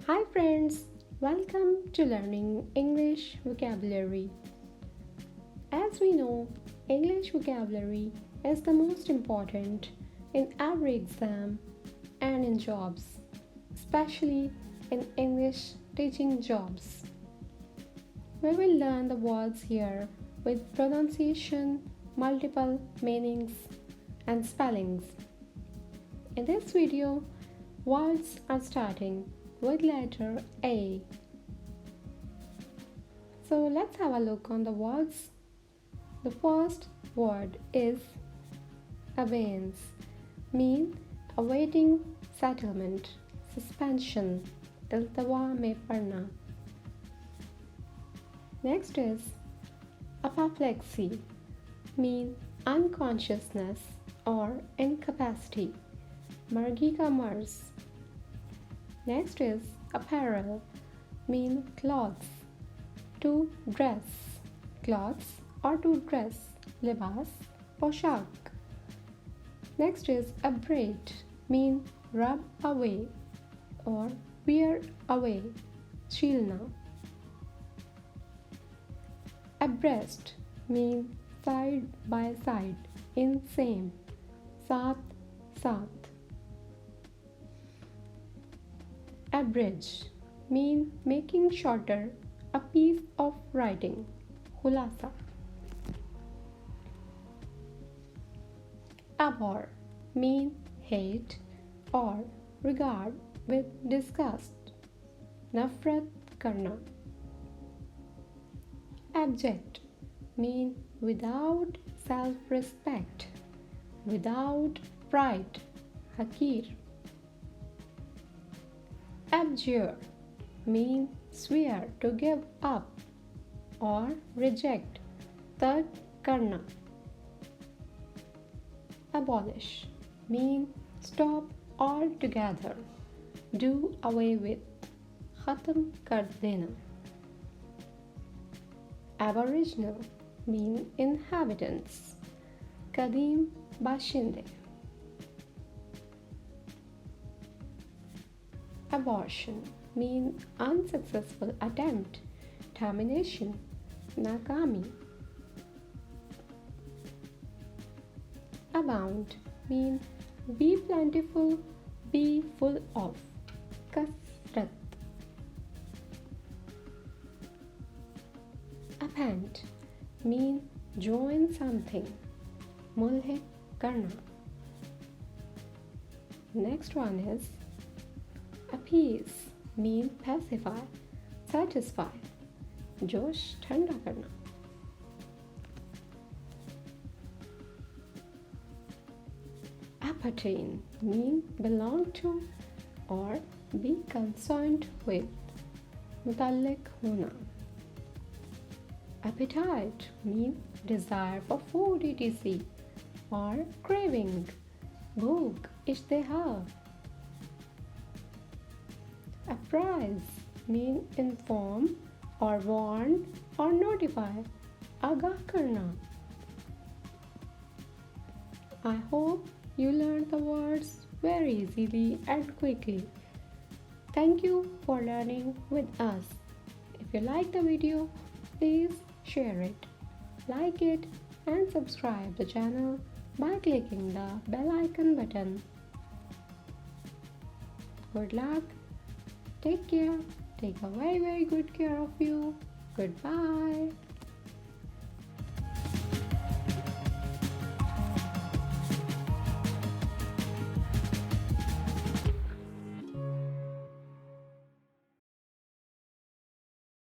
Hi friends, welcome to Learning English Vocabulary. As we know, English vocabulary is the most important in every exam and in jobs, especially in English teaching jobs. We will learn the words here with pronunciation, multiple meanings, and spellings. In this video, words are starting with letter A. So let's have a look on the words. The first word is abeyance, mean awaiting settlement, suspension, इल्तवा में पड़ना. Next is apoplexy, mean unconsciousness or incapacity, मर्गी का मर्ज. Next is apparel, mean clothes, to dress, clothes or to dress, libas, पोशाक. Next is abrade, mean rub away or wear away, छीलना. Abreast, mean side by side, in same, साथ साथ. Abridge, mean making shorter a piece of writing, khulasa. Abhor, mean hate or regard with disgust, नफरत करना. Abject, mean without self-respect, without pride, Haqir. Abjure, mean swear to give up or reject, तर्क करना. Abolish, mean stop altogether, do away with, ख़त्म कर देना. Aboriginal, mean inhabitants, कदीम बाशिंदे. Abortion, mean unsuccessful attempt, termination, nakami. Abound, mean be plentiful, be full of, कثरत. Append, mean join something, मलहक करना. Next one is appease, mean pacify, satisfy, जोश ठंडा करना. Appertain, mean belong to or be concerned with, मुतल्लिक होना. Appetite, mean desire for food etc. or craving, भूख इश्तेहा. Apprise, mean inform or warn or notify, आगाह करना. I hope you learned the words very easily and quickly. Thank you for learning with us. If you like the video, please share it, like it and subscribe the channel by clicking the bell icon button. Good luck. Take care. Take a very good care of you. Goodbye.